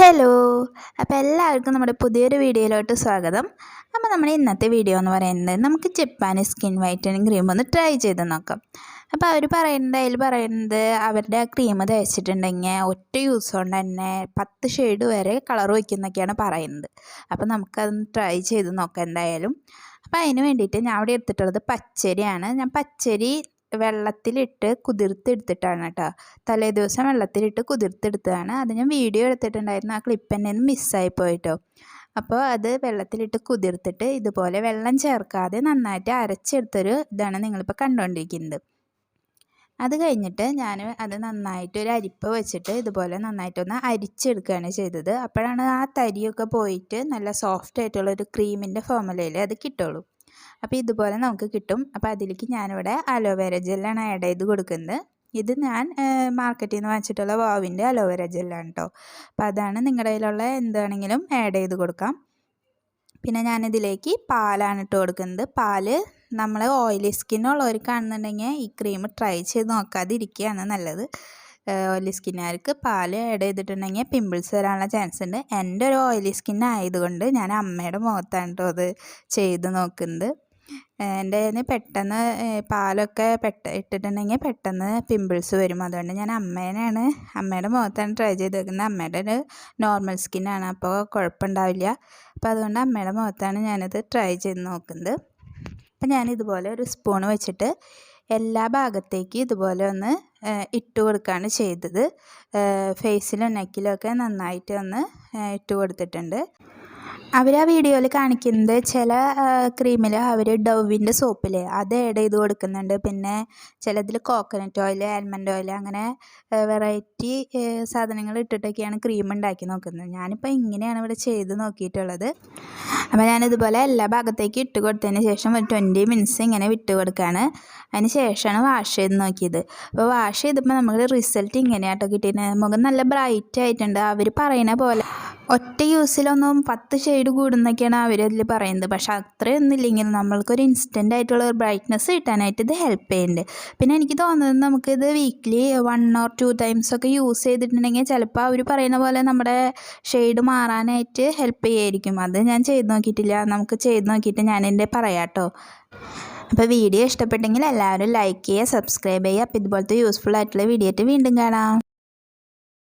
Hello, അപ്പോൾ എല്ലാവർക്കും നമ്മുടെ പുതിയൊരു വീഡിയോയിലോട്ട് സ്വാഗതം. അപ്പോൾ നമ്മുടെ ഇന്നത്തെ വീഡിയോ എന്ന് പറയുന്നത് നമുക്ക് ജപ്പാനീസ് സ്കിൻ വൈറ്റനിങ് ക്രീം ഒന്ന് ട്രൈ ചെയ്ത് നോക്കാം. അപ്പോൾ അവർ പറയുന്നത് അവരുടെ ആ ക്രീം തേച്ചിട്ടുണ്ടെങ്കിൽ ഒറ്റ യൂസ് കൊണ്ട് തന്നെ 10 ഷെയ്ഡ് വരെ കളർ വയ്ക്കുന്നൊക്കെയാണ് പറയുന്നത്. അപ്പോൾ നമുക്കതൊന്ന് ട്രൈ ചെയ്ത് നോക്കാം എന്തായാലും. അപ്പോൾ അതിന് വേണ്ടിയിട്ട് ഞാൻ അവിടെ എടുത്തിട്ടുള്ളത് പച്ചരിയാണ്. ഞാൻ പച്ചരി വെള്ളത്തിലിട്ട് കുതിർത്തെടുത്തിട്ടാണ് കേട്ടോ. തലേ ദിവസം വെള്ളത്തിലിട്ട് കുതിർത്തെടുത്തതാണ്. അത് ഞാൻ വീഡിയോ എടുത്തിട്ടുണ്ടായിരുന്നു, ആ ക്ലിപ്പ് എന്നെ മിസ്സായി പോയിട്ടോ. അപ്പോൾ അത് വെള്ളത്തിലിട്ട് കുതിർത്തിട്ട് ഇതുപോലെ വെള്ളം ചേർക്കാതെ നന്നായിട്ട് അരച്ചെടുത്തൊരു ഇതാണ് നിങ്ങളിപ്പോൾ കണ്ടുകൊണ്ടിരിക്കുന്നത്. അത് കഴിഞ്ഞിട്ട് ഞാൻ അത് നന്നായിട്ട് ഒരു അരിപ്പ വെച്ചിട്ട് ഇതുപോലെ നന്നായിട്ടൊന്ന് അരിച്ചെടുക്കുകയാണ് ചെയ്തത്. അപ്പോഴാണ് ആ തരിയൊക്കെ പോയിട്ട് നല്ല സോഫ്റ്റ് ആയിട്ടുള്ളൊരു ക്രീമിൻ്റെ ഫോർമുലയിൽ അത് കിട്ടുള്ളൂ. അപ്പോൾ ഇതുപോലെ നമുക്ക് കിട്ടും. അപ്പോൾ അതിലേക്ക് ഞാനിവിടെ അലോവേര ജെല്ലാണ് ആഡ് ചെയ്ത് കൊടുക്കുന്നത്. ഇത് ഞാൻ മാർക്കറ്റിൽ നിന്ന് വാങ്ങിച്ചിട്ടുള്ള വാവിൻ്റെ അലോവേര ജെല്ലാണ് കേട്ടോ. അപ്പോൾ അതാണ് നിങ്ങളുടെ കയ്യിലുള്ള എന്താണെങ്കിലും ആഡ് ചെയ്ത് കൊടുക്കാം. പിന്നെ ഞാനിതിലേക്ക് പാലാണ് ഇട്ട് കൊടുക്കുന്നത്. പാല് നമ്മൾ ഓയിലി സ്കിന്നുള്ളവർക്കാണെന്നുണ്ടെങ്കിൽ ഈ ക്രീം ട്രൈ ചെയ്ത് നോക്കാതിരിക്കുകയാണ് നല്ലത്. ഓയിലി സ്കിന്നുകാർക്ക് പാൽ ആഡ് ചെയ്തിട്ടുണ്ടെങ്കിൽ പിമ്പിൾസ് വരാനുള്ള ചാൻസ് ഉണ്ട്. എൻ്റെ ഒരു ഓയിലി സ്കിൻ ആയതുകൊണ്ട് ഞാൻ അമ്മയുടെ മുഖത്താണ് കേട്ടോ അത് ചെയ്ത് നോക്കുന്നത്. എൻ്റെ കയ്യിൽ പെട്ടെന്ന് പാലൊക്കെ ഇട്ടിട്ടുണ്ടെങ്കിൽ പെട്ടെന്ന് പിമ്പിൾസ് വരും. അതുകൊണ്ട് ഞാൻ അമ്മയുടെ മുഖത്താണ് ട്രൈ ചെയ്ത് വെക്കുന്നത്. അമ്മയുടെ ഒരു നോർമൽ സ്കിന്നാണ്, അപ്പോൾ കുഴപ്പമുണ്ടാവില്ല. അപ്പോൾ അതുകൊണ്ട് അമ്മയുടെ മുഖത്താണ് ഞാനത് ട്രൈ ചെയ്ത് നോക്കുന്നത്. അപ്പോൾ ഞാനിതുപോലെ ഒരു സ്പൂൺ വെച്ചിട്ട് എല്ലാ ഭാഗത്തേക്കും ഇതുപോലെ ഒന്ന് ഇട്ട് കൊടുക്കുകയാണ് ചെയ്തത്. ഫേസിലും നെക്കിലും ഒക്കെ നന്നായിട്ട് ഒന്ന് ഇട്ട് കൊടുത്തിട്ടുണ്ട്. അവർ ആ വീഡിയോയിൽ കാണിക്കുന്നത് ചില ക്രീമിൽ അവർ ഡവിൻ്റെ സോപ്പില്ലേ അത് ആഡ് ചെയ്ത് കൊടുക്കുന്നുണ്ട്. പിന്നെ ചിലതിൽ കോക്കനട്ട് ഓയിൽ, ആൽമണ്ട് ഓയിൽ, അങ്ങനെ വെറൈറ്റി സാധനങ്ങൾ ഇട്ടിട്ടൊക്കെയാണ് ക്രീം ഉണ്ടാക്കി നോക്കുന്നത്. ഞാനിപ്പോൾ ഇങ്ങനെയാണ് ഇവിടെ ചെയ്ത് നോക്കിയിട്ടുള്ളത്. അപ്പോൾ ഞാനിതുപോലെ എല്ലാ ഭാഗത്തേക്കും ഇട്ട് കൊടുത്തതിന് ശേഷം ഒരു 20 മിനിറ്റ്സ് ഇങ്ങനെ വിട്ട് കൊടുക്കുകയാണ്. അതിന് ശേഷമാണ് വാഷ് ചെയ്ത് നോക്കിയത്. അപ്പോൾ വാഷ് ചെയ്തപ്പോൾ നമുക്ക് റിസൾട്ട് ഇങ്ങനെയാട്ടോ കിട്ടിയിരുന്നത്. മുഖം നല്ല ബ്രൈറ്റ് ആയിട്ടുണ്ട്. അവർ പറയുന്ന പോലെ ഒറ്റ യൂസിലൊന്നും 10 ഷെയ്ഡ് കൂടുന്നൊക്കെയാണ് അവരതിൽ പറയുന്നത്. പക്ഷേ അത്രയൊന്നും ഇല്ലെങ്കിൽ നമ്മൾക്കൊരു ഇൻസ്റ്റൻ്റ് ആയിട്ടുള്ള ഒരു ബ്രൈറ്റ്നസ് കിട്ടാനായിട്ട് ഇത് ഹെൽപ്പ് ചെയ്യുന്നുണ്ട്. പിന്നെ എനിക്ക് തോന്നുന്നത് നമുക്കിത് വീക്ക്ലി 1 or 2 times ഒക്കെ യൂസ് ചെയ്തിട്ടുണ്ടെങ്കിൽ ചിലപ്പോൾ അവർ പറയുന്ന പോലെ നമ്മുടെ ഷെയ്ഡ് മാറാനായിട്ട് ഹെൽപ്പ് ചെയ്യുമായിരിക്കും. അത് ഞാൻ ചെയ്ത് നോക്കിയിട്ടില്ല. നമുക്ക് ചെയ്ത് നോക്കിയിട്ട് ഞാനെൻ്റെ പറയാം കേട്ടോ. അപ്പോൾ വീഡിയോ ഇഷ്ടപ്പെട്ടെങ്കിൽ എല്ലാവരും ലൈക്ക് ചെയ്യുക, സബ്സ്ക്രൈബ് ചെയ്യുക. അപ്പോൾ ഇതുപോലത്തെ യൂസ്ഫുൾ ആയിട്ടുള്ള വീഡിയോ ആയിട്ട് വീണ്ടും കാണാം.